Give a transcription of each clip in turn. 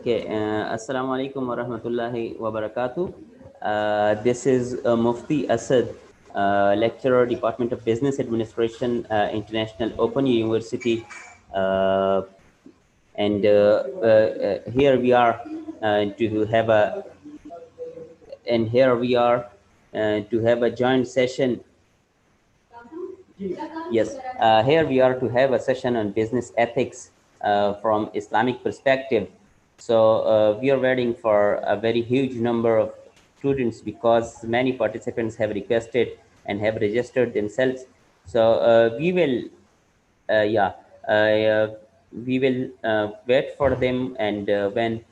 Okay, Assalamu alaikum wa rahmatullahi wa barakatuh. This is Mufti Asad, lecturer, Department of Business Administration, International Open University. And here we are to have a, and here we are to have a joint session. Yes, here we are to have a session on business ethics from Islamic perspective. So we are waiting for a very huge number of students because many participants have requested and have registered themselves. So yeah, we will wait for them, and when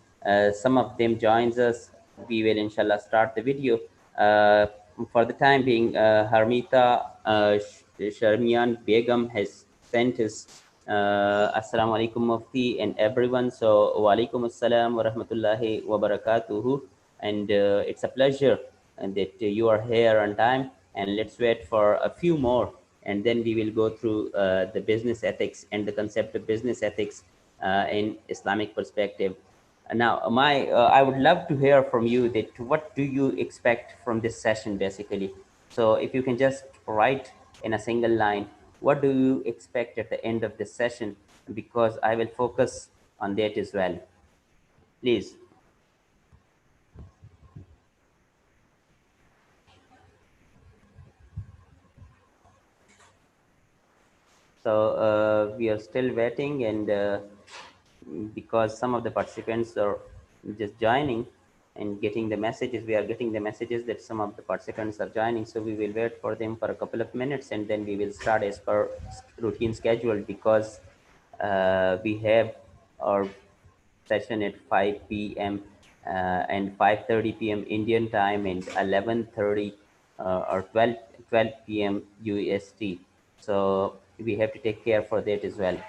some of them joins us, we will inshallah start the video. For the time being, Harmita Sharmian Begum has sent us Assalamu alaikum Mufti and everyone. So wa alaikum assalam wa rahmatullahi wa barakatuhu. And it's a pleasure that you are here on time, and let's wait for a few more, and then we will go through the business ethics and the concept of business ethics in Islamic perspective. Now, I would love to hear from you that what do you expect from this session, basically. So if you can just write in a single line, what do you expect at the end of this session? Because I will focus on that as well. Please. So we are still waiting, and because some of the participants are just joining and getting the messages, we are getting the messages that some of the participants are joining. So we will wait for them for a couple of minutes, and then we will start as per routine schedule, because we have our session at 5 p.m. And 5:30 p.m. Indian time, and 11:30 or 12 p.m. UST. So we have to take care for that as well.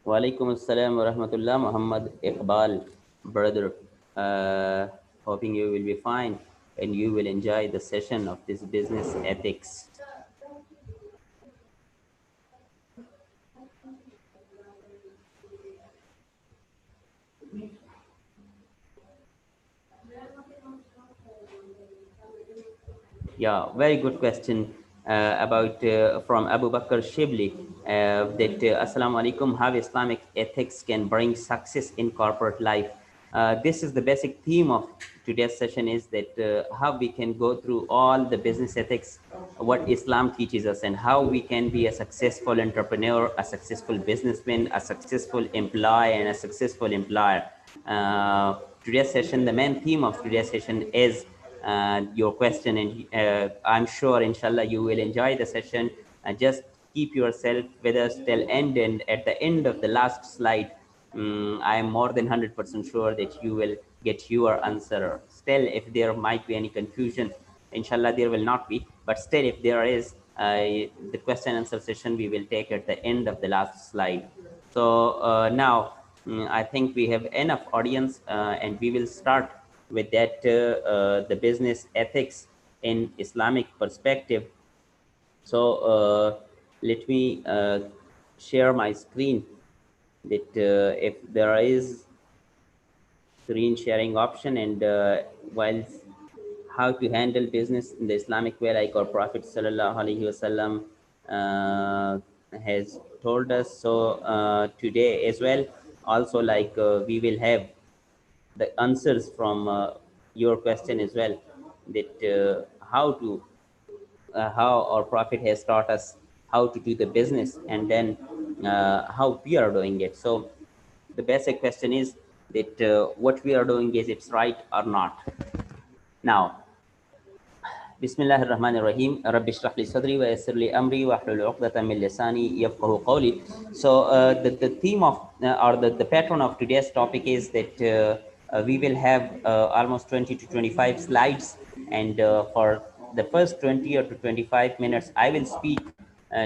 Walaikum assalam wa rahmatullah, Muhammad Iqbal, brother. Hoping you will be fine and you will enjoy the session of this business ethics. Yeah, very good question about from Abu Bakr Shibli, that Assalamu alaikum, how Islamic ethics can bring success in corporate life. This is the basic theme of today's session, is that how we can go through all the business ethics, what Islam teaches us, and how we can be a successful entrepreneur, a successful businessman, a successful employee, and a successful employer. Today's session, the main theme of today's session is your question, and I'm sure inshallah you will enjoy the session. Just keep yourself with us till end, and at the end of the last slide, I am more than 100% sure that you will get your answer. Still, if there might be any confusion, inshallah there will not be, but still if there is, the question answer session we will take at the end of the last slide. So now I think we have enough audience, and we will start with that, the business ethics in Islamic perspective. So let me share my screen, that if there is screen sharing option, and while how to handle business in the Islamic way, like our Prophet Sallallahu Alaihi Wasallam has told us. So today as well, also like we will have the answers from your question as well, that how our Prophet has taught us how to do the business, and then how we are doing it. So the basic question is that what we are doing, is it's right or not. Now, Bismillah ar-Rahman ar-Rahim. Rabbi shrah li sadri wa yassir li amri wa hlul 'uqdatan min lisani yafqahu qawli. So the theme of or the pattern of today's topic is that we will have almost 20 to 25 slides, and for the first 20 or to 25 minutes, I will speak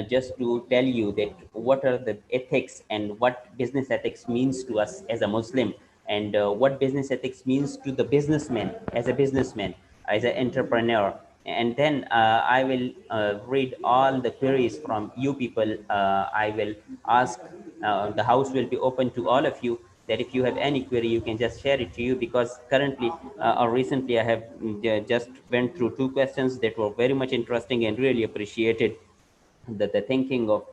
just to tell you that what are the ethics and what business ethics means to us as a Muslim, and what business ethics means to the businessman, as an entrepreneur. And then I will read all the queries from you people. I will ask, the house will be open to all of you, that if you have any query, you can just share it to you, because currently or recently I have just went through two questions that were very much interesting and really appreciated the thinking of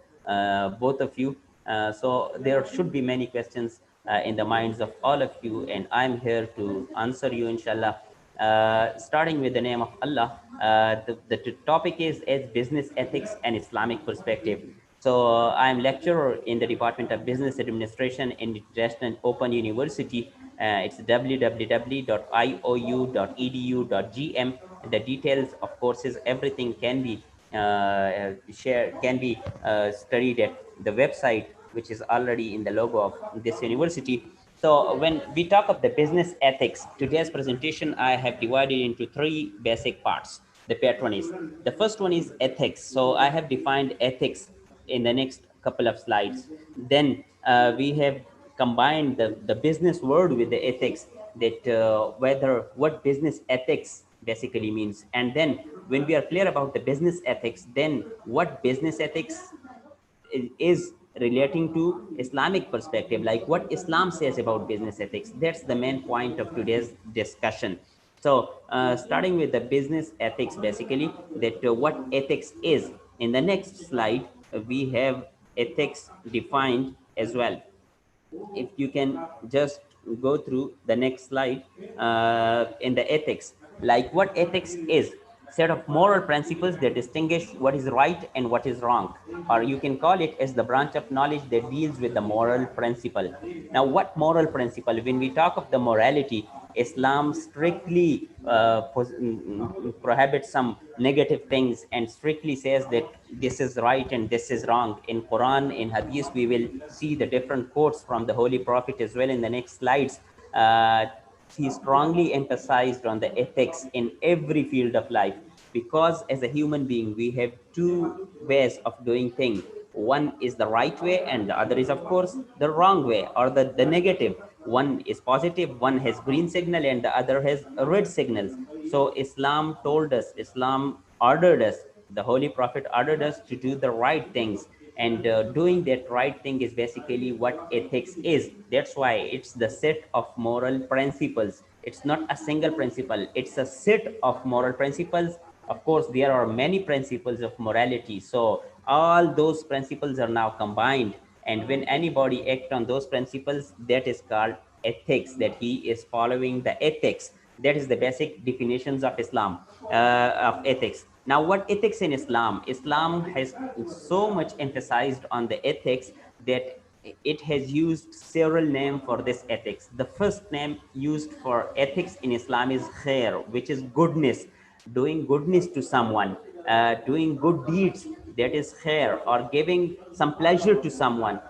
both of you. So there should be many questions in the minds of all of you, and I'm here to answer you, inshallah. Starting with the name of Allah, the topic is business ethics and Islamic perspective. So I'm lecturer in the Department of Business Administration in International Open University. It's www.iou.edu.gm. The details of courses, everything can be studied at the website, which is already in the logo of this university. So when we talk of the business ethics, today's presentation I have divided into three basic parts. The patron is, the first one is ethics. So I have defined ethics in the next couple of slides. Then we have combined the business word with the ethics, that whether what business ethics basically means. And then when we are clear about the business ethics, then what business ethics is relating to Islamic perspective, like what Islam says about business ethics. That's the main point of today's discussion. So starting with the business ethics, basically, that what ethics is. In the next slide, we have ethics defined as well. If you can just go through the next slide, in the ethics, like what ethics is: set of moral principles that distinguish what is right and what is wrong, or you can call it as the branch of knowledge that deals with the moral principle. Now, what moral principle? When we talk of the morality, Islam strictly prohibits some negative things and strictly says that this is right and this is wrong. In Quran, in Hadith, we will see the different quotes from the Holy Prophet as well in the next slides. He strongly emphasized on the ethics in every field of life, because as a human being, we have two ways of doing things. One is the right way, and the other is, of course, the wrong way, or the negative. One is positive, one has green signal, and the other has red signals. So Islam told us, Islam ordered us, the Holy Prophet ordered us to do the right things. And doing that right thing is basically what ethics is. That's why it's the set of moral principles. It's not a single principle, it's a set of moral principles. Of course, there are many principles of morality. So all those principles are now combined. And when anybody acts on those principles, that is called ethics, that he is following the ethics. That is the basic definitions of Islam, of ethics. Now, what ethics in Islam? Islam has so much emphasized on the ethics that it has used several names for this ethics. The first name used for ethics in Islam is khair, which is goodness, doing goodness to someone, doing good deeds, that is khair, or giving some pleasure to someone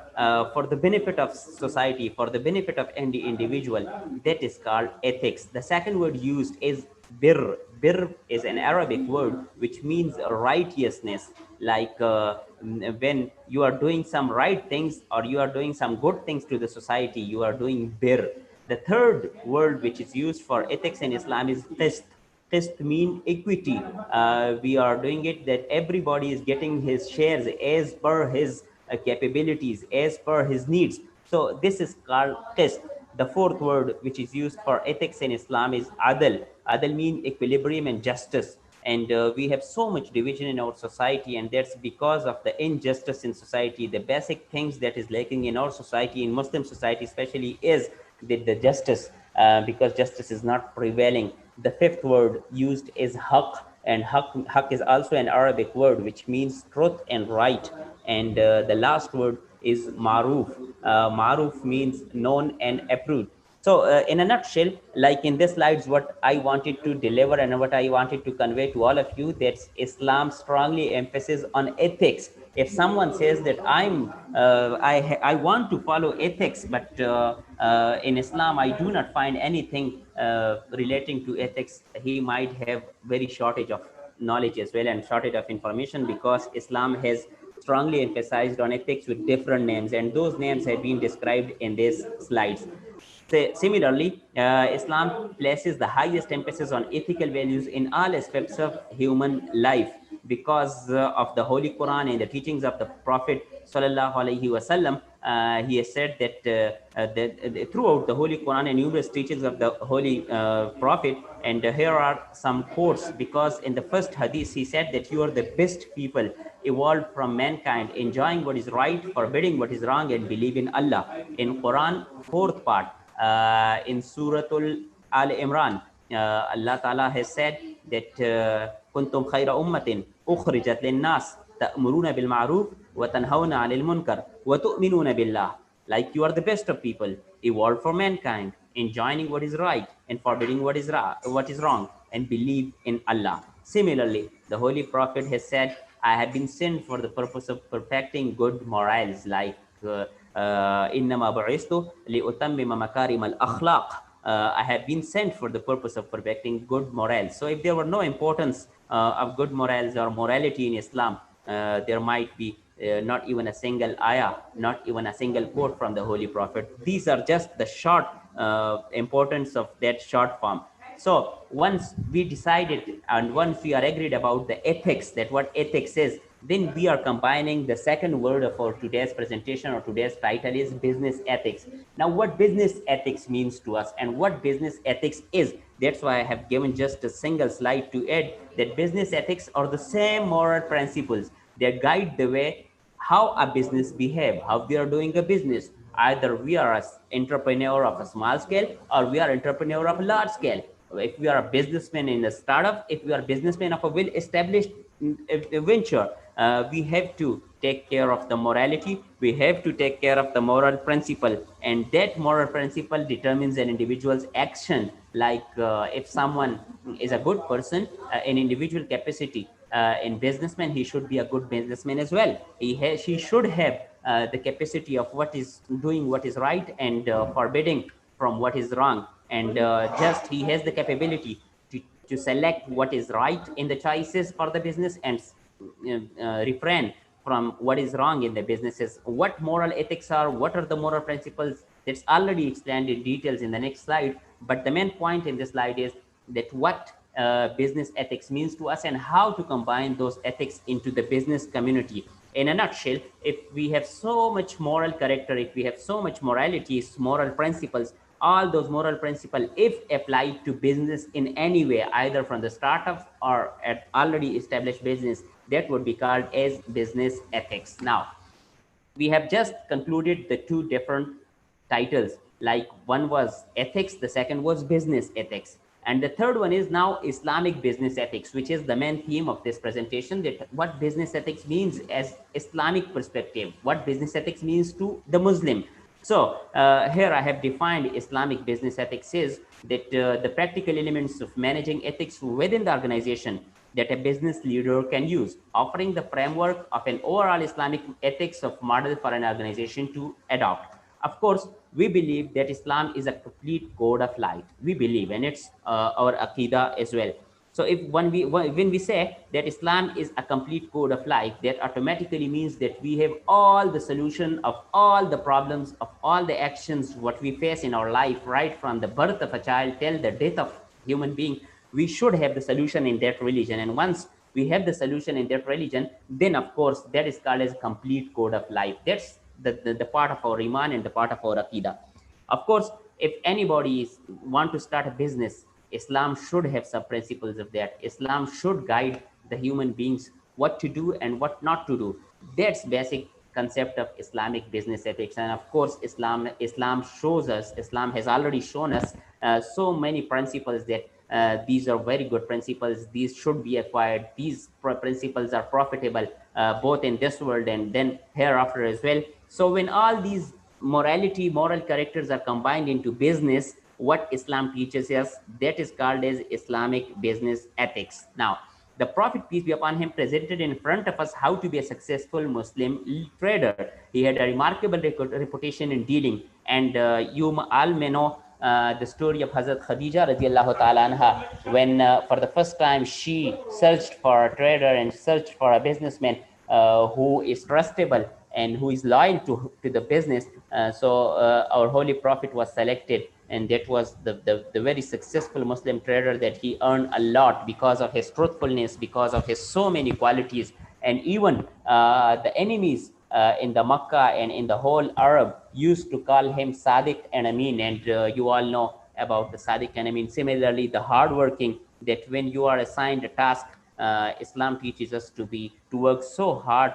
for the benefit of society, for the benefit of any individual. That is called ethics. The second word used is bir. Bir is an Arabic word which means righteousness. Like when you are doing some right things or you are doing some good things to the society, you are doing bir. The third word which is used for ethics in Islam is qist. Qist mean equity. We are doing it that everybody is getting his shares as per his capabilities, as per his needs. So this is called qist. The fourth word which is used for ethics in Islam is adl. Adl mean equilibrium and justice. And we have so much division in our society, and that's because of the injustice in society. The basic things that is lacking in our society, in Muslim society especially, is the justice, because justice is not prevailing. The fifth word used is haq, and haq is also an Arabic word which means truth and right. And the last word is maruf. Maruf means known and approved. So in a nutshell, like in this slides, what I wanted to deliver and what I wanted to convey to all of you, that Islam strongly emphasizes on ethics. If someone says that I want to follow ethics, but in Islam I do not find anything relating to ethics, he might have very shortage of knowledge as well and shortage of information, because Islam has strongly emphasized on ethics with different names, and those names have been described in these slides. Similarly, Islam places the highest emphasis on ethical values in all aspects of human life, because of the Holy Quran and the teachings of the Prophet Sallallahu Alaihi Wasallam. He has said that throughout the Holy Quran and numerous teachings of the Holy Prophet, and here are some quotes, because in the first hadith he said that you are the best people evolved from mankind, enjoying what is right, forbidding what is wrong, and believe in Allah. In Quran, fourth part, in Suratul Al Imran, Allah Ta'ala has said that kuntum khayra ummatin ukhrijat linnas ta'muruna bil ma'ruf wa tanhawna 'anil munkar wa tu'minuna billah. Like you are the best of people, evolved for mankind, enjoining what is right and forbidding what is wrong, and believe in Allah. Similarly, the Holy Prophet has said, I have been sent for the purpose of perfecting good morals, like إنما بعثت لأتمم مكارم الأخلاق. I have been sent for the purpose of perfecting good morals. So if there were no importance of good morals or morality in Islam, there might be not even a single ayah, not even a single quote from the Holy Prophet. These are just the short importance of that short form. So once we decided and once we are agreed about the ethics, that what ethics is, then we are combining the second word of our today's presentation or today's title is business ethics. Now, what business ethics means to us and what business ethics is, that's why I have given just a single slide to add that business ethics are the same moral principles that guide the way how a business behave, how we are doing a business. Either we are an entrepreneur of a small scale or we are entrepreneur of a large scale. If we are a businessman in a startup, if we are a businessman of a well-established venture, we have to take care of the morality. We have to take care of the moral principle, and that moral principle determines an individual's action. Like if someone is a good person in individual capacity, in businessman, he should be a good businessman as well. She should have the capacity of what is doing what is right and forbidding from what is wrong, and just he has the capability to select what is right in the choices for the business and refrain from what is wrong in the businesses. What moral ethics are, what are the moral principles, that's already explained in details in the next slide. But the main point in this slide is that what business ethics means to us and how to combine those ethics into the business community. In a nutshell, if we have so much moral character, if we have so much morality, moral principles, all those moral principles, if applied to business in any way, either from the startups or at already established business, that would be called as business ethics. Now, we have just concluded the two different titles. Like one was ethics, the second was business ethics. And the third one is now Islamic business ethics, which is the main theme of this presentation, that what business ethics means as Islamic perspective, what business ethics means to the Muslim. So here I have defined Islamic business ethics is that the practical elements of managing ethics within the organization that a business leader can use, offering the framework of an overall Islamic ethics of model for an organization to adopt. Of course, we believe that Islam is a complete code of life. We believe, and it's our Aqidah as well. So if when we say that Islam is a complete code of life, that automatically means that we have all the solution of all the problems of all the actions what we face in our life, right from the birth of a child till the death of human being. We should have the solution in that religion, and once we have the solution in that religion, then of course that is called as complete code of life. That's the part of our iman and the part of our aqidah. Of course, if anybody want to start a business, Islam should have some principles of that. Islam should guide the human beings what to do and what not to do. That's basic concept of Islamic business ethics. And of course, Islam shows us, Islam has already shown us so many principles that these are very good principles. These should be acquired. These principles are profitable both in this world and then hereafter as well. So when all these moral characters are combined into business, what Islam teaches us, that is called as Islamic business ethics. Now, the Prophet, peace be upon him, presented in front of us how to be a successful Muslim trader. He had a remarkable reputation in dealing, and you all may know the story of Hazrat Khadija radiallahu ta'ala anha, when for the first time she searched for a trader and searched for a businessman who is trustable and who is loyal to the business. So our holy prophet was selected, and that was the very successful Muslim trader that he earned a lot because of his truthfulness, because of his so many qualities. And even the enemies in the Makkah and in the whole Arab used to call him Sadiq and Amin, and you all know about the Sadiq and Amin. Similarly, the hardworking, that when you are assigned a task, Islam teaches us to work so hard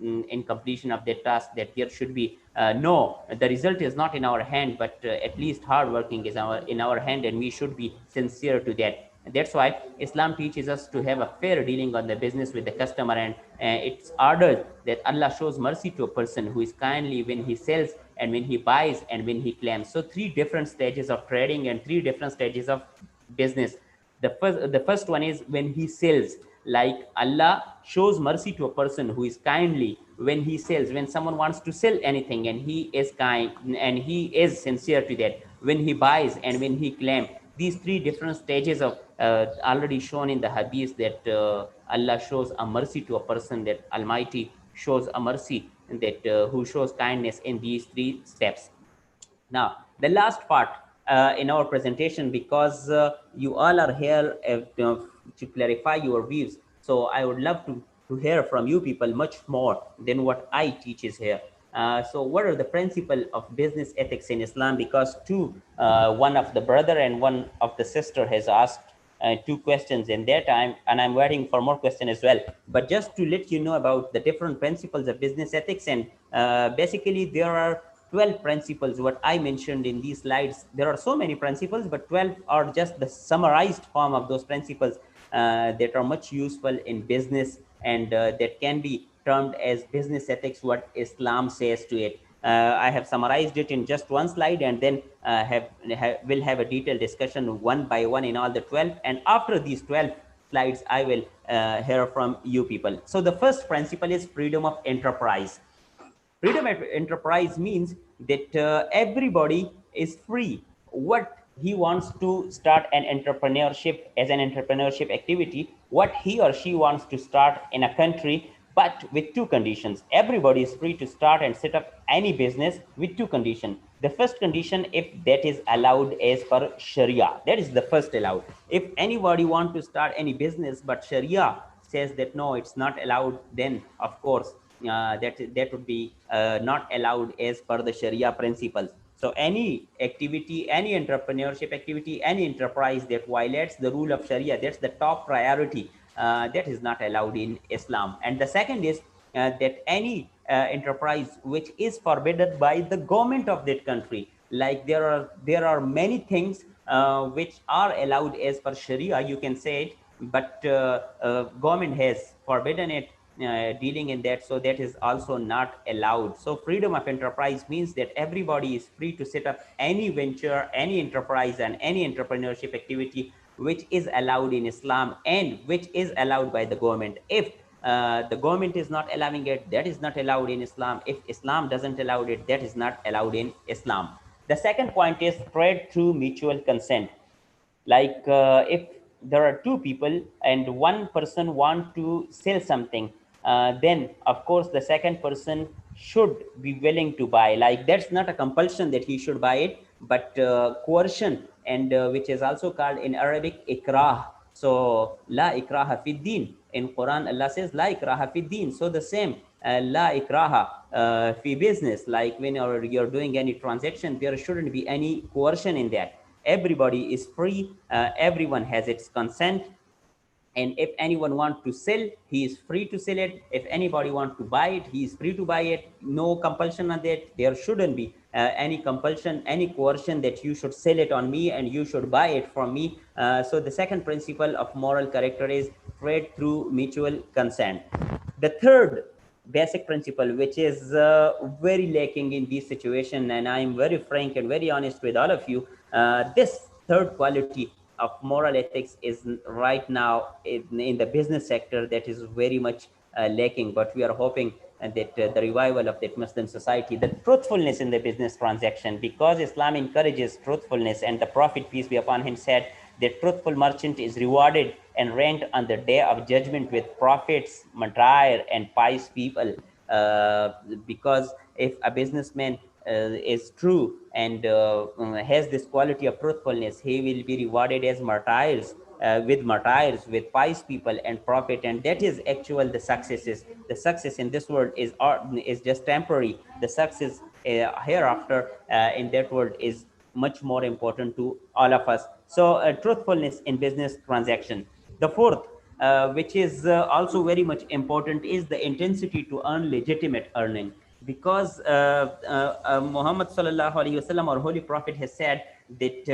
in completion of that task, that there should be no, the result is not in our hand, but at least hard working is in our hand, and we should be sincere to that. That's why Islam teaches us to have a fair dealing on the business with the customer, and it's ordered that Allah shows mercy to a person who is kindly when he sells and when he buys and when he claims. So three different stages of trading and three different stages of business. The first one is when he sells. Like Allah shows mercy to a person who is kindly when he sells, when someone wants to sell anything and he is kind and he is sincere to that, when he buys and when he claims. These three different stages of already shown in the hadith, that Allah shows a mercy to a person, that Almighty shows a mercy, and that who shows kindness in these three steps. Now, the last part in our presentation, because you all are here to clarify your views. So I would love to hear from you people much more than what I teach is here. So what are the principles of business ethics in Islam? Because one of the brother and one of the sister has asked two questions in their time, and I'm waiting for more questions as well. But just to let you know about the different principles of business ethics, and basically there are 12 principles what I mentioned in these slides. There are so many principles, but 12 are just the summarized form of those principles that are much useful in business, and that can be termed as business ethics, what Islam says to it. I have summarized it in just one slide, and then we'll have a detailed discussion one by one in all the 12. And after these 12 slides, I will hear from you people. So the first principle is freedom of enterprise. Freedom of enterprise means that everybody is free. What he wants to start an entrepreneurship as an entrepreneurship activity, what he or she wants to start in a country, but with two conditions. Everybody is free to start and set up any business with two conditions. The first condition, if that is allowed as per Sharia, that is the first allowed. If anybody want to start any business, but Sharia says that no, it's not allowed, then of course that would be not allowed as per the Sharia principles. So any activity, any entrepreneurship activity, any enterprise that violates the rule of Sharia, that's the top priority. That is not allowed in Islam. And the second is that any enterprise which is forbidden by the government of that country. Like there are many things which are allowed as per Sharia, you can say it, but government has forbidden it, dealing in that, so that is also not allowed. So freedom of enterprise means that everybody is free to set up any venture, any enterprise, and any entrepreneurship activity which is allowed in Islam and which is allowed by the government. If the government is not allowing it, that is not allowed in Islam. If Islam doesn't allow it, that is not allowed in Islam. The second point is trade through mutual consent. Like if there are two people and one person want to sell something, then of course the second person should be willing to buy. Like that's not a compulsion that he should buy it, but coercion, and which is also called in Arabic ikrah. So la ikraha fi din. In Quran Allah says la ikraha fi din. So the same la ikraha fi business. Like when you're doing any transaction, there shouldn't be any coercion in that. Everybody is free, everyone has its consent, and if anyone wants to sell, he is free to sell it. If anybody wants to buy it, he is free to buy it. No compulsion on that. There shouldn't be any compulsion, any coercion that you should sell it on me and you should buy it from me. So the second principle of moral character is trade through mutual consent. The third basic principle, which is very lacking in this situation, and I'm very frank and very honest with all of you, this third quality of moral ethics is right now in the business sector that is very much lacking, but we are hoping that the revival of that Muslim society, the truthfulness in the business transaction, because Islam encourages truthfulness, and the Prophet, peace be upon him, said that truthful merchant is rewarded and ranked on the day of judgment with prophets, martyrs, and pious people. Because if a businessman is true and has this quality of truthfulness, he will be rewarded as martyrs, with pious people and prophet, and that is actual the successes. The success in this world is just temporary. The success hereafter in that world is much more important to all of us. So truthfulness in business transaction. The fourth, which is also very much important, is the intensity to earn legitimate earning. Because Muhammad sallallahu alaihi wasallam, our holy prophet, has said that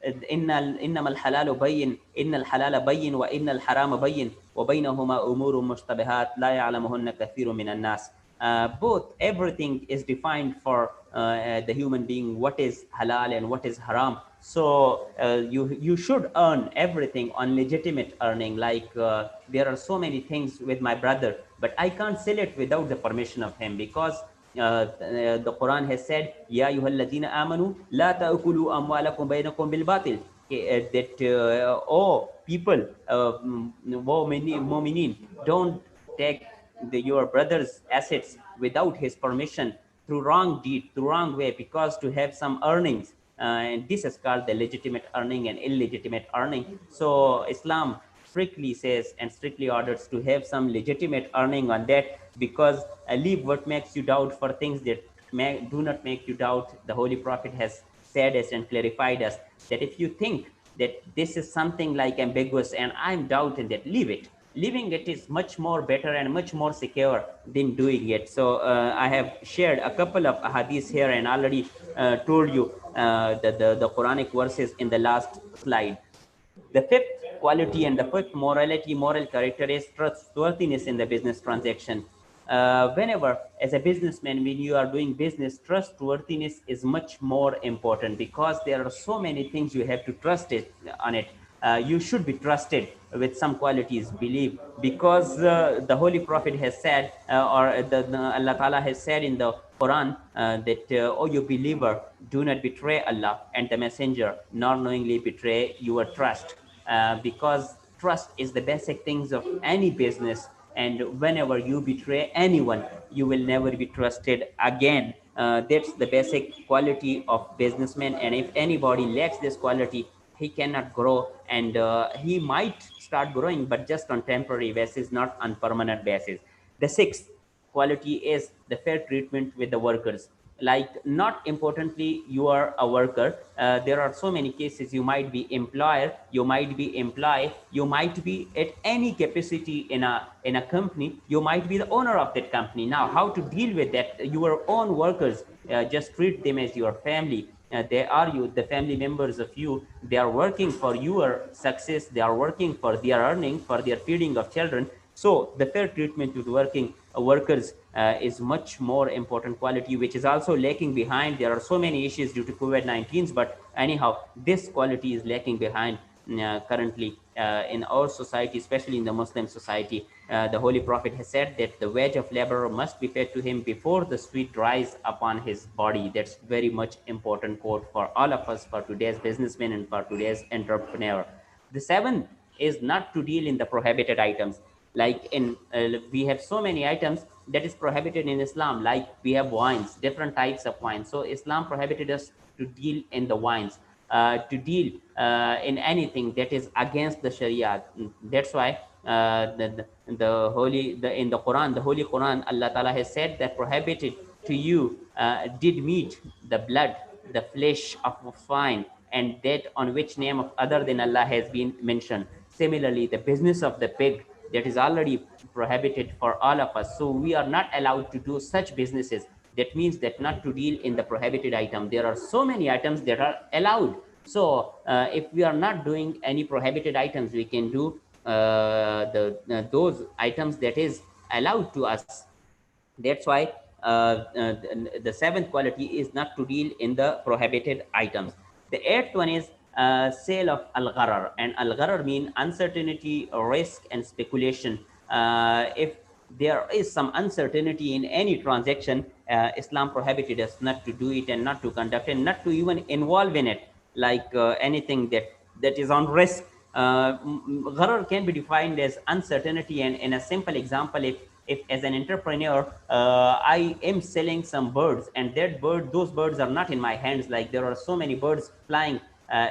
إنما الحلال بين إن الحلال بين وإن الحرام بين وبينهما أمور مشتبهات لا يعلمهن كثير من الناس. Both, everything is defined for the human being, what is halal and what is haram. So you should earn everything on legitimate earning. Like there are so many things with my brother, but I can't sell it without the permission of him, because the Quran has said, "Ya ayyuhalladhina amanu la ta'kulu amwalakum bainakum bil batil." That oh people, mu'minin, don't take your brother's assets without his permission, through wrong deed, through wrong way, because to have some earnings. And this is called the legitimate earning and illegitimate earning. So Islam strictly says and strictly orders to have some legitimate earning on that, because leave what makes you doubt for things that do not make you doubt. The Holy Prophet has said us and clarified us that if you think that this is something like ambiguous and I'm doubting that, leave it. Leaving it is much more better and much more secure than doing it. So I have shared a couple of hadiths here and already told you the Quranic verses in the last slide. The fifth quality and the fifth moral character is trustworthiness in the business transaction. Whenever, as a businessman, when you are doing business, trustworthiness is much more important, because there are so many things you have to trust it on it. You should be trusted with some qualities, believe, because the Holy Prophet has said, or Allah Ta'ala has said in the Quran, that, oh, you believer, do not betray Allah and the Messenger, nor knowingly betray your trust. Because trust is the basic things of any business, and whenever you betray anyone, you will never be trusted again. That's the basic quality of businessman, and if anybody lacks this quality, he cannot grow, and he might start growing, but just on temporary basis, not on permanent basis. The sixth quality is the fair treatment with the workers. Like, not importantly you are a worker, there are so many cases. You might be employer, you might be employee, you might be at any capacity in a company, you might be the owner of that company. Now, how to deal with that? Your own workers, just treat them as your family. They are the family members of you. They are working for your success, they are working for their earning, for their feeding of children. So the fair treatment to the working workers is much more important quality, which is also lacking behind. There are so many issues due to COVID-19, but anyhow, this quality is lacking behind currently in our society, especially in the Muslim society. The Holy Prophet has said that the wage of laborer must be paid to him before the sweat dries upon his body. That's very much important quote for all of us, for today's businessmen and for today's entrepreneur. The seventh is not to deal in the prohibited items. Like in we have so many items that is prohibited in Islam. Like we have wines, different types of wine. So Islam prohibited us to deal in the wines, to deal in anything that is against the Sharia. That's why in the Quran, the Holy Quran, Allah Ta'ala has said that prohibited to you did meat, the blood, the flesh of a swine, and that on which name of other than Allah has been mentioned. Similarly, the business of the pig, that is already prohibited for all of us. So we are not allowed to do such businesses. That means that not to deal in the prohibited item. There are so many items that are allowed. So if we are not doing any prohibited items, we can do those items that is allowed to us. That's why the seventh quality is not to deal in the prohibited items. The eighth one is sale of al-gharar. And al-gharar mean uncertainty, risk, and speculation. If there is some uncertainty in any transaction, Islam prohibited us not to do it and not to conduct and not to even involve in it, like anything that is on risk. Gharar can be defined as uncertainty, and in a simple example, if as an entrepreneur I am selling some birds, and those birds are not in my hands, like there are so many birds flying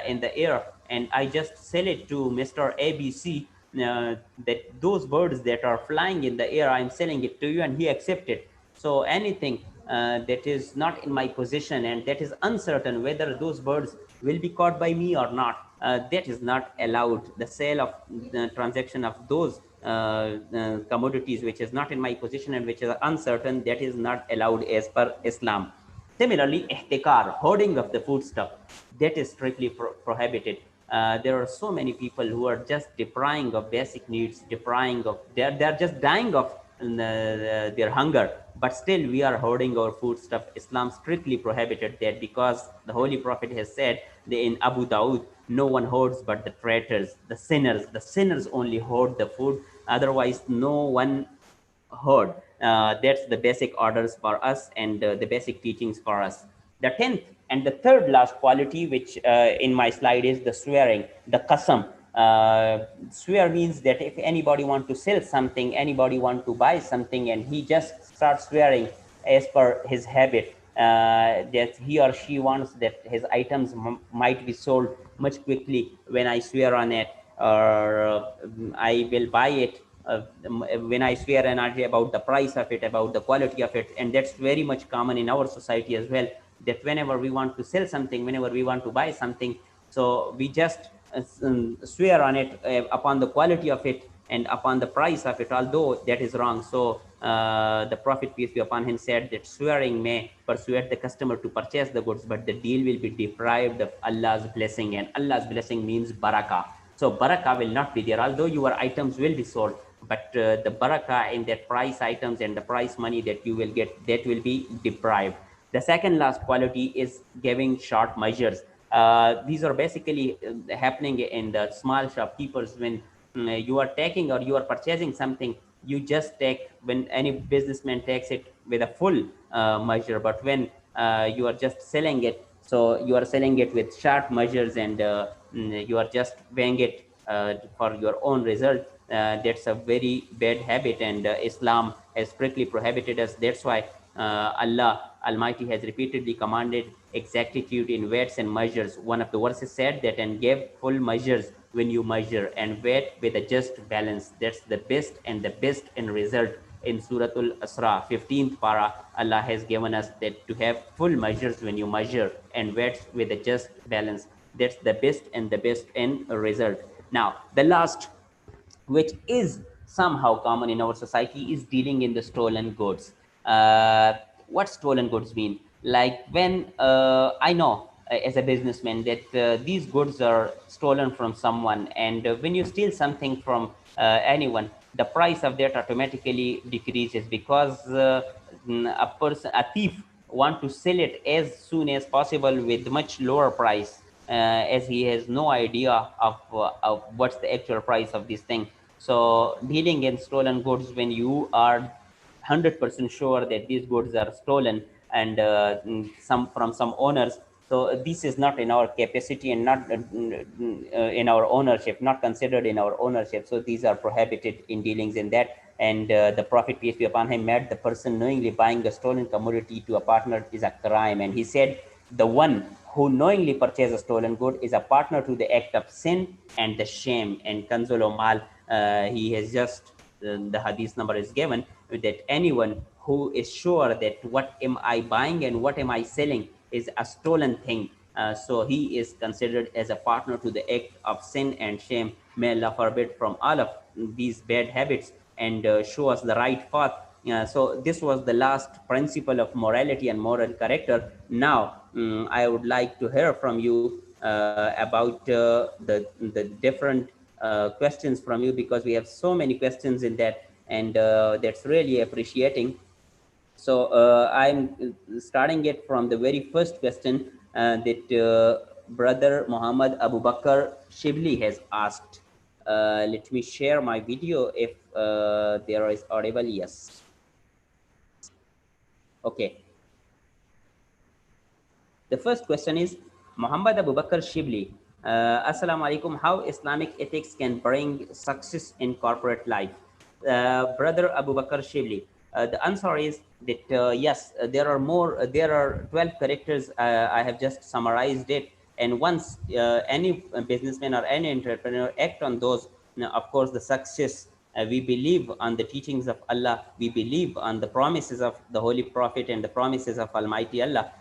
in the air, and I just sell it to Mr. ABC, that those birds that are flying in the air, I'm selling it to you, and he accepted. So anything that is not in my possession and that is uncertain whether those birds will be caught by me or not, that is not allowed. The sale of the transaction of those commodities which is not in my possession and which is uncertain, that is not allowed as per Islam. Similarly, ihtikar, hoarding of the foodstuff, that is strictly prohibited. There are so many people who are just depriving of basic needs, depriving of, they're just dying of their hunger, but still we are hoarding our food stuff. Islam strictly prohibited that, because the Holy Prophet has said that in Abu Dawood, no one hoards but the traitors, the sinners. The sinners only hoard the food, otherwise no one heard. That's the basic orders for us, and the basic teachings for us. The 10th and the third last quality, which in my slide, is the swearing, the qasam. Swear means that if anybody want to sell something, anybody want to buy something, and he just starts swearing as per his habit, that he or she wants that his items might be sold much quickly when I swear on it, or I will buy it when I swear an idea about the price of it, about the quality of it. And that's very much common in our society as well, that whenever we want to sell something, whenever we want to buy something, so we just swear on it, upon the quality of it and upon the price of it, although that is wrong. So the Prophet, peace be upon him, said that swearing may persuade the customer to purchase the goods, but the deal will be deprived of Allah's blessing, and Allah's blessing means barakah. So barakah will not be there, although your items will be sold, but the barakah in that price items and the price money that you will get, that will be deprived. The second last quality is giving short measures. These are basically happening in the small shopkeepers. When you are taking or you are purchasing something, you just take, when any businessman takes it with a full measure, but when you are just selling it, so you are selling it with short measures, and you are just weighing it for your own result. That's a very bad habit, and Islam has strictly prohibited us. That's why Allah Almighty has repeatedly commanded exactitude in weights and measures. One of the verses said that, and give full measures when you measure, and weight with a just balance. That's the best and the best in result. In Suratul Asra, 15th para, Allah has given us that to have full measures when you measure, and weights with a just balance. That's the best and the best in result. Now, the last, which is somehow common in our society, is dealing in the stolen goods. What stolen goods mean? Like when I know as a businessman that these goods are stolen from someone, and when you steal something from anyone, the price of that automatically decreases, because a thief want to sell it as soon as possible with much lower price, as he has no idea of what's the actual price of this thing. So dealing in stolen goods, when you are 100% sure that these goods are stolen, and some from some owners, so this is not in our capacity and not in our ownership, not considered in our ownership. So these are prohibited in dealings in that. And the Prophet, peace be upon him, made the person knowingly buying a stolen commodity to a partner is a crime. And he said, the one who knowingly purchases a stolen good is a partner to the act of sin and the shame. And Kanzul Mal, he has just, the hadith number is given, that anyone who is sure that what am I buying and what am I selling is a stolen thing, so he is considered as a partner to the act of sin and shame. May Allah forbid from all of these bad habits, and show us the right path. So this was the last principle of morality and moral character. Now, I would like to hear from you about the different questions from you, because we have so many questions in that, and that's really appreciating. So I'm starting it from the very first question that brother Muhammad Abu Bakr Shibli has asked. Let me share my video if there is audible. Yes. Okay. The first question is Muhammad Abu Bakr Shibli. Assalamu alaikum. How Islamic ethics can bring success in corporate life? Brother Abu Bakr Shibli. The answer is that yes, there are more. There are 12 characters. I have just summarized it. And once any businessman or any entrepreneur act on those, of course, the success. We believe on the teachings of Allah. We believe on the promises of the Holy Prophet and the promises of Almighty Allah.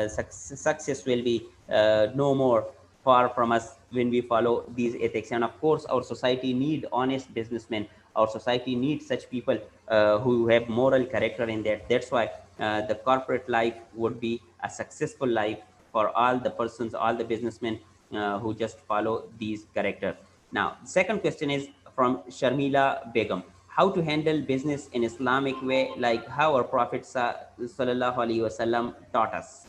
Success will be no more far from us when we follow these ethics. And of course, our society need honest businessmen. Our society needs such people who have moral character in that. That's why the corporate life would be a successful life for all the persons, all the businessmen who just follow these characters. Now, the second question is from Sharmila Begum. How to handle business in Islamic way, like how our Prophet Sallallahu Alaihi Wasallam taught us.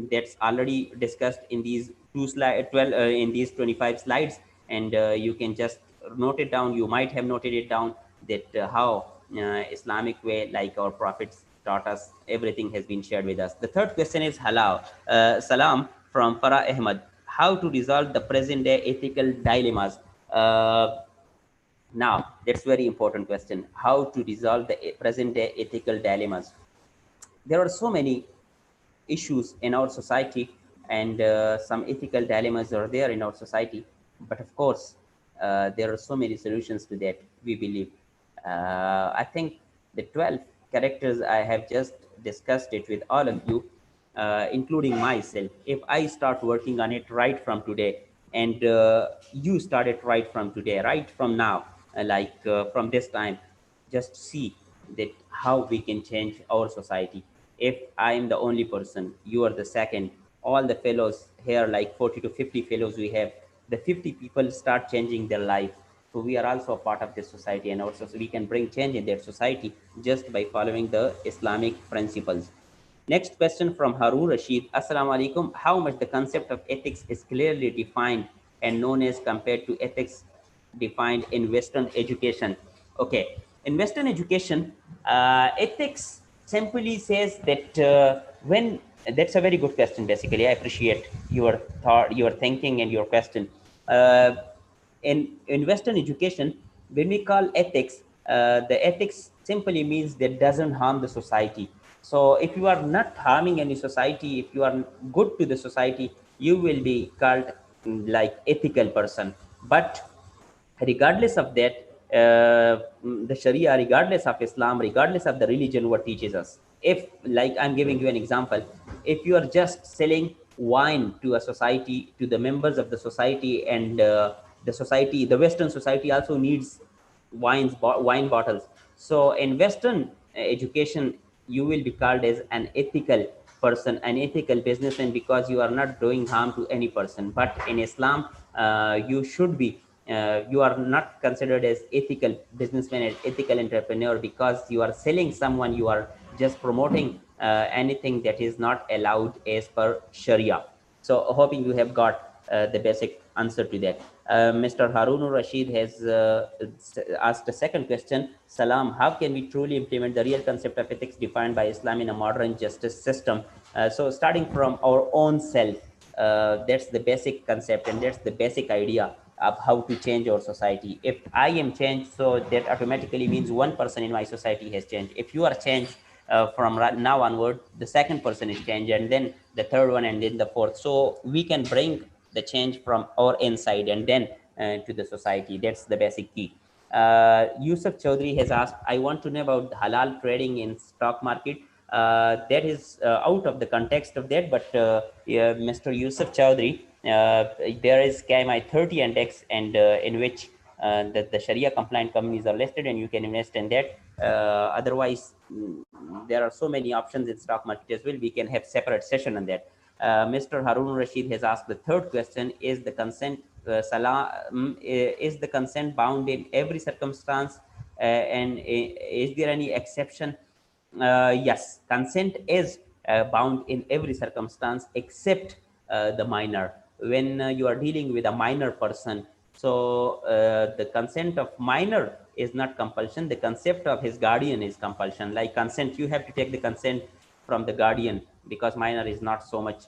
That's already discussed in these 12 in these 25 slides, and you can just note it down. You might have noted it down that how Islamic way, like our prophets taught us, everything has been shared with us. The third question is salam from Farah Ahmad. How to resolve the present day ethical dilemmas? Now, that's very important question. How to resolve the present day ethical dilemmas? There are so many issues in our society, and some ethical dilemmas are there in our society. But of course, there are so many solutions to that, we believe. I think the 12 characters I have just discussed it with all of you, including myself. If I start working on it right from today, and you start it right from today, right from now, from this time, just see that how we can change our society. If I am the only person, you are the second, all the fellows here, like 40 to 50 fellows we have, the 50 people start changing their life. So we are also a part of this society, and also we can bring change in that society just by following the Islamic principles. Next question from Harun Rashid. Assalamu alaikum. How much the concept of ethics is clearly defined and known as compared to ethics defined in Western education? Okay. In Western education, ethics simply says that when that's a very good question. Basically, I appreciate your thought, your thinking, and your question. Uh, in Western education, when we call ethics, the ethics simply means that doesn't harm the society. So if you are not harming any society, if you are good to the society, you will be called like ethical person. But regardless of that, the Sharia, regardless of Islam, regardless of the religion, what teaches us. If, like, I'm giving you an example, if you are just selling wine to a society, to the members of the society, and the society, the Western society also needs wine bottles. So in Western education, you will be called as an ethical person, an ethical businessman, because you are not doing harm to any person. But in Islam, you should be you are not considered as ethical businessman, as ethical entrepreneur, because you are selling someone, you are just promoting anything that is not allowed as per Sharia. So hoping you have got the basic answer to that. Mr. Harun Rashid has asked a second question. Salam, how can we truly implement the real concept of ethics defined by Islam in a modern justice system? So starting from our own self, that's the basic concept, and that's the basic idea of how to change our society. If I am changed, so that automatically means one person in my society has changed. If you are changed, from right now onward, the second person is changed, and then the third one, and then the fourth. So we can bring the change from our inside and then to the society. That's the basic key. Yusuf Chaudhary has asked, I want to know about halal trading in stock market. That is out of the context of that, but yeah, Mr. Yusuf Chaudhary, there is KMI 30 index, and in which the Sharia compliant companies are listed, and you can invest in that. Otherwise, there are so many options in stock market as well. We can have separate session on that. Mr. Harun Rashid has asked the third question: Is the consent is the consent bound in every circumstance, and is there any exception? Yes, consent is bound in every circumstance except the minor. When you are dealing with a minor person, So the consent of minor is not compulsion. The concept of his guardian is compulsion. Like consent, you have to take the consent from the guardian, because minor is not so much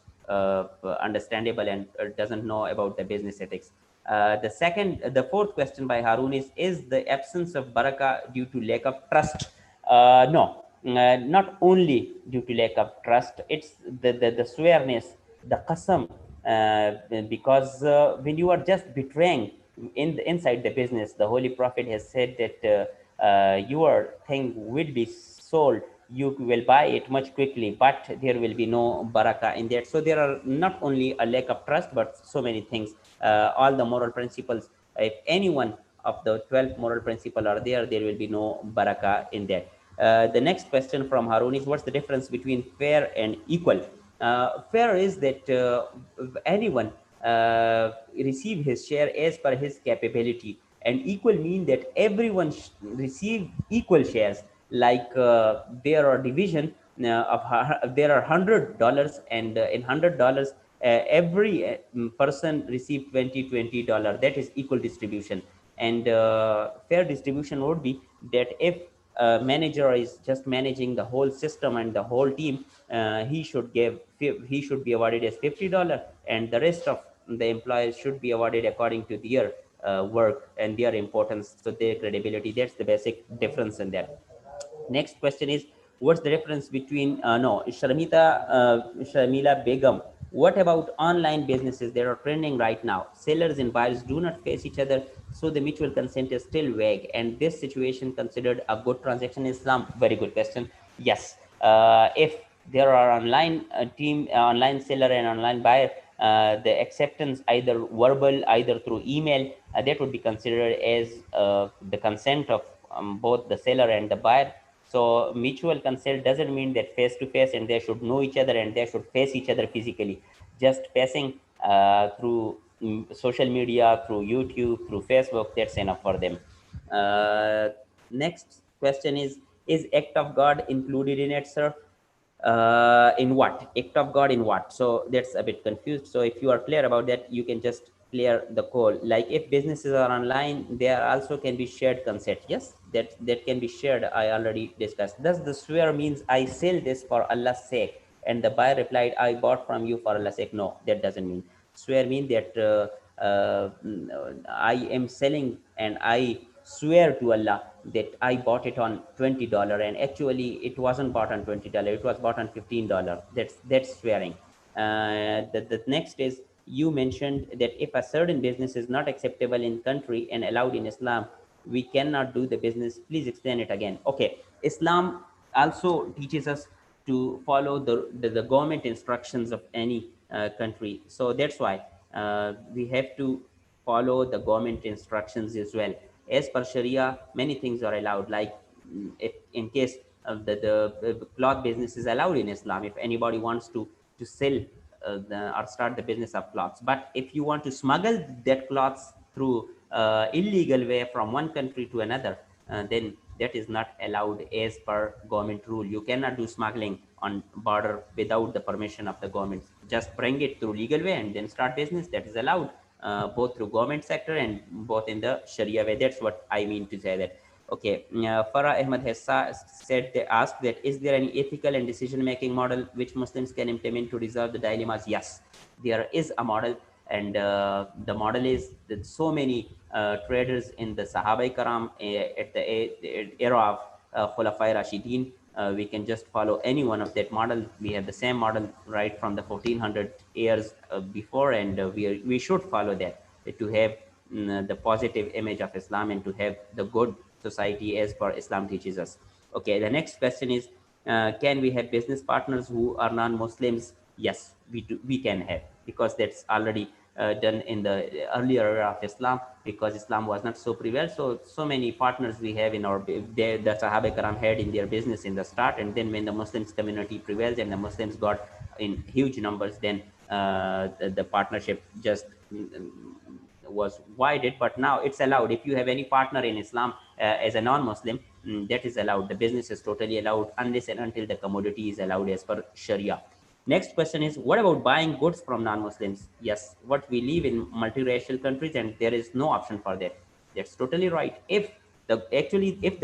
understandable and doesn't know about the business ethics. The fourth question by Harun is the absence of barakah due to lack of trust? No, not only due to lack of trust. It's the swearness, the qasam, because when you are just betraying inside the business, the Holy Prophet has said that your thing will be sold, you will buy it much quickly, but there will be no barakah in that. So there are not only a lack of trust, but so many things. All the moral principles, if anyone of the 12 moral principles are there, there will be no barakah in that. The next question from Harun is, what's the difference between fair and equal? Fair is that anyone receive his share as per his capability, and equal mean that everyone receive equal shares. Like there are division there are $100, and in $100 every person receive $20. That is equal distribution. And fair distribution would be that if manager is just managing the whole system and the whole team, he should be awarded as $50, and the rest of the employees should be awarded according to their work and their importance, so their credibility. That's the basic difference in that. Next question is, what's the difference between no, Sharmila Begum, what about online businesses that are trending right now? Sellers and buyers do not face each other, so the mutual consent is still vague, and this situation considered a good transaction in Islam? Very good question. Yes, if there are online seller and online buyer, the acceptance either verbal, either through email, that would be considered as the consent of both the seller and the buyer. So mutual consent doesn't mean that face to face and they should know each other and they should face each other physically. Just passing through social media, through YouTube, through Facebook, that's enough for them. Next question is act of God included in it, sir? In what? Act of God in what? So that's a bit confused. So if you are clear about that, you can just clear the call. Like if businesses are online, there also can be shared consent. Yes, that can be shared. I already discussed. Does the swear means I sell this for Allah's sake? And the buyer replied, I bought from you for Allah's sake. No, that doesn't mean. Swear mean that I am selling and I swear to Allah that I bought it on $20, and actually it wasn't bought on $20, it was bought on $15. That's swearing. The next is, you mentioned that if a certain business is not acceptable in country and allowed in Islam, we cannot do the business. Please explain it again. Okay, Islam also teaches us to follow the government instructions of any country. So that's why we have to follow the government instructions as well. As per Sharia, many things are allowed. Like if in case of the cloth business is allowed in Islam, if anybody wants to sell or start the business of cloths. But if you want to smuggle that cloths through illegal way from one country to another, then that is not allowed as per government rule. You cannot do smuggling on border without the permission of the government. Just bring it through legal way and then start business. That is allowed both through government sector and both in the Sharia way. That's what I mean to say that. Okay, Farah Ahmed has said, they asked that, is there any ethical and decision-making model which Muslims can implement to resolve the dilemmas? Yes, there is a model, and the model is that so many traders in the Sahaba Karam at the era of Khulafai Rashidin, we can just follow any one of that model. We have the same model right from the 1400 years before, and we should follow that to have the positive image of Islam and to have the good society as per Islam teaches us. Okay, the next question is, can we have business partners who are non-Muslims? Yes, we can have, because that's already done in the earlier era of Islam, because Islam was not so prevalent. So many partners we have in our, the Sahaba Karam had in their business in the start, and then when the Muslims community prevails and the Muslims got in huge numbers, then the partnership just was widened. But now it's allowed. If you have any partner in Islam as a non-Muslim, that is allowed. The business is totally allowed unless and until the commodity is allowed as per Sharia. Next question is, what about buying goods from non-Muslims? Yes, what we live in multiracial countries and there is no option for that. That's totally right. If the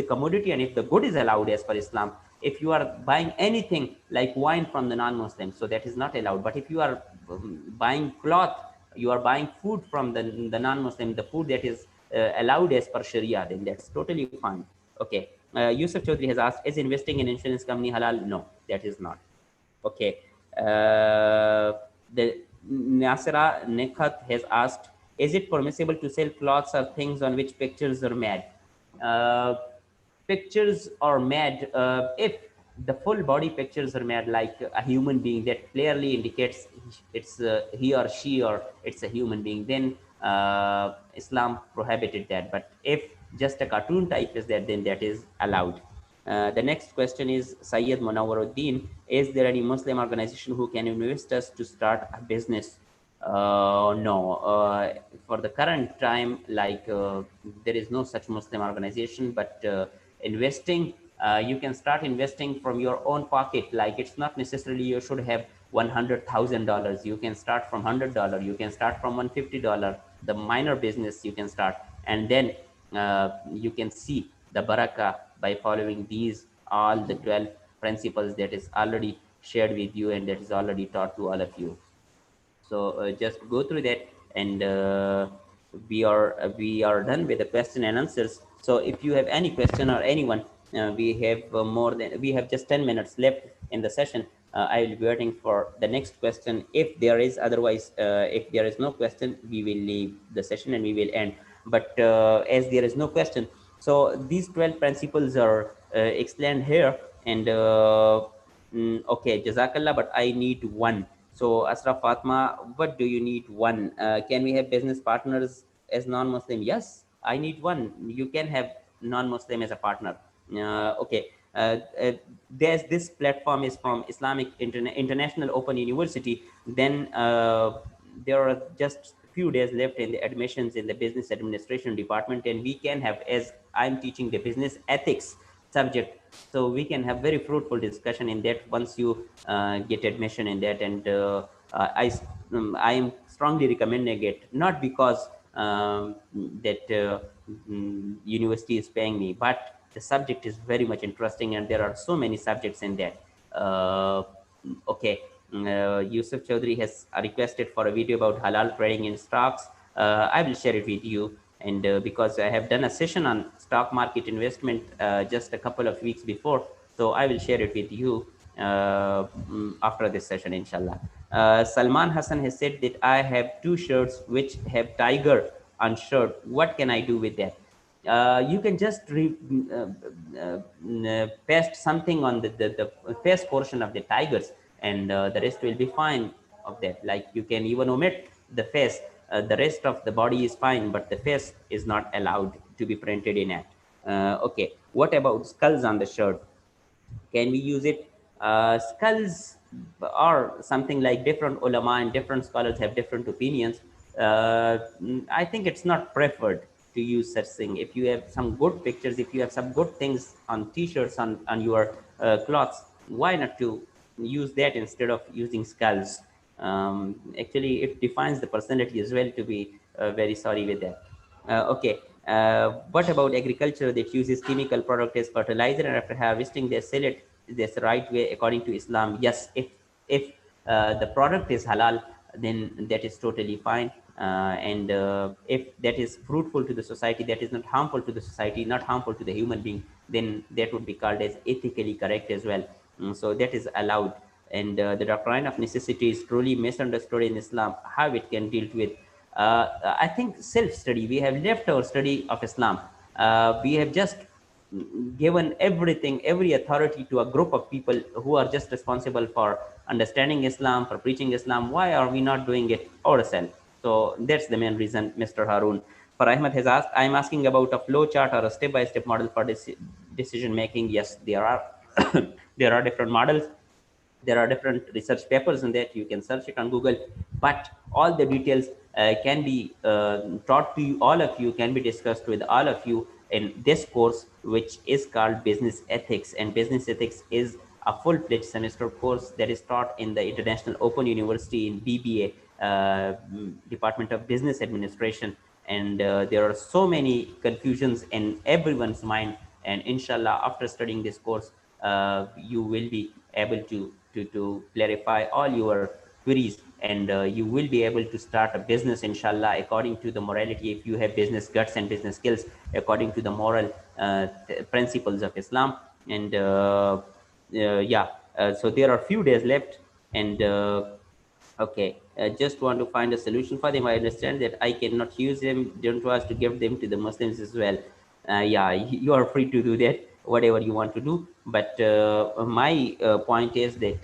commodity and if the good is allowed as per Islam, if you are buying anything like wine from the non-Muslims, so that is not allowed. But if you are buying cloth, you are buying food from the non-Muslim, the food that is allowed as per Sharia, then that's totally fine. Okay. Yusuf Chaudhary has asked, is investing in insurance company halal? No, that is not. Okay. The Nasira Nekhat has asked, is it permissible to sell clothes or things on which pictures are made? Uh, Pictures are made if the full body pictures are made like a human being that clearly indicates it's he or she or it's a human being, then Islam prohibited that. But if just a cartoon type is there, then that is allowed. The next question is Sayyid Munawwaruddin. Is there any Muslim organization who can invest us to start a business? No. For the current time, like there is no such Muslim organization, but investing, you can start investing from your own pocket. Like it's not necessarily you should have $100,000. You can start from $100. You can start from $150. The minor business you can start, and then you can see the barakah by following these all the 12 principles that is already shared with you and that is already taught to all of you. So just go through that, and we are done with the question and answers. So if you have any question or anyone, we have just 10 minutes left in the session. I will be waiting for the next question if there is. Otherwise, if there is no question, we will leave the session and we will end. But as there is no question, so these 12 principles are explained here. And okay, Jazakallah, but I need one. So Asraf Fatma, what do you need? One. Can we have business partners as non-Muslim? Yes, I need one. You can have non-Muslim as a partner. Okay. There's this platform is from International Open University. Then there are just few days left in the admissions in the business administration department, and we can have, as I'm teaching the business ethics subject, so we can have very fruitful discussion in that once you get admission in that. And I am strongly recommending it, not because that university is paying me, but the subject is very much interesting and there are so many subjects in that. Okay. Yusuf Chaudhary has requested for a video about halal trading in stocks. I will share it with you. And because I have done a session on stock market investment just a couple of weeks before, so I will share it with you after this session, inshallah. Salman Hassan has said that I have two shirts which have tiger on shirt. What can I do with that? You can just paste something on the face portion of the tigers, and the rest will be fine of that. Like you can even omit the face. The rest of the body is fine, but the face is not allowed to be printed in it. Okay. What about skulls on the shirt? Can we use it? Skulls are something like different ulama and different scholars have different opinions. I think it's not preferred to use such thing. If you have some good pictures, if you have some good things on t-shirts, on your clothes, why not to use that instead of using skulls? Actually, it defines the personality as well, to be very sorry with that. Okay. What about agriculture that uses chemical product as fertilizer, and after harvesting they sell it this right way according to Islam? Yes, if the product is halal, then that is totally fine. And if that is fruitful to the society, that is not harmful to the society, not harmful to the human being, then that would be called as ethically correct as well. So that is allowed. And the doctrine of necessity is truly misunderstood in Islam. How it can deal with I think self-study. We have left our study of Islam. We have just given everything, every authority to a group of people who are just responsible for understanding Islam, for preaching Islam. Why are we not doing it ourselves? So that's the main reason, Mr. Harun. For Ahmed has asked, I'm asking about a flow chart or a step-by-step model for decision making. Yes, there are there are different models, there are different research papers in that. You can search it on Google, but all the details can be taught to you, all of you, can be discussed with all of you in this course, which is called business ethics. And business ethics is a full-fledged semester course that is taught in the International Open University in BBA, Department of Business Administration. And there are so many confusions in everyone's mind. And inshallah, after studying this course, you will be able to clarify all your queries, and you will be able to start a business, inshallah, according to the morality. If you have business guts and business skills, according to the moral principles of Islam. And yeah, so there are few days left. And okay, just want to find a solution for them. I understand that I cannot use them. Don't want to give them to the Muslims as well. Yeah, you are free to do that, whatever you want to do. But my point is that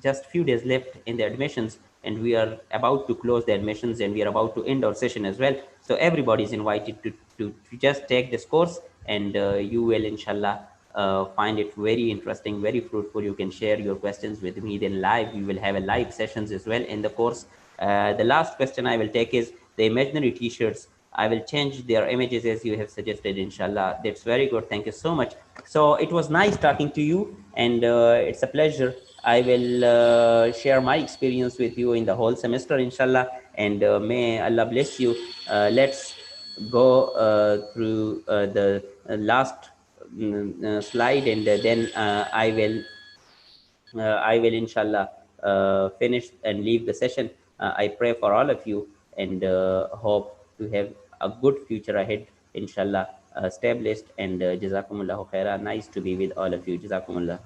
just few days left in the admissions, and we are about to close the admissions, and we are about to end our session as well. So everybody is invited to just take this course, and you will, inshallah, find it very interesting, very fruitful. You can share your questions with me. Then live, we will have a live sessions as well in the course. The last question I will take is the imaginary t-shirts. I will change their images as you have suggested, inshallah. That's very good. Thank you so much. So it was nice talking to you, and it's a pleasure. I will share my experience with you in the whole semester, inshallah, and may Allah bless you. Let's go through the last slide, and then I will, inshallah, finish and leave the session. I pray for all of you, and hope to have a good future ahead, inshallah. Stay blessed, and jazakumullahu khaira. Nice to be with all of you. Jazakumullah.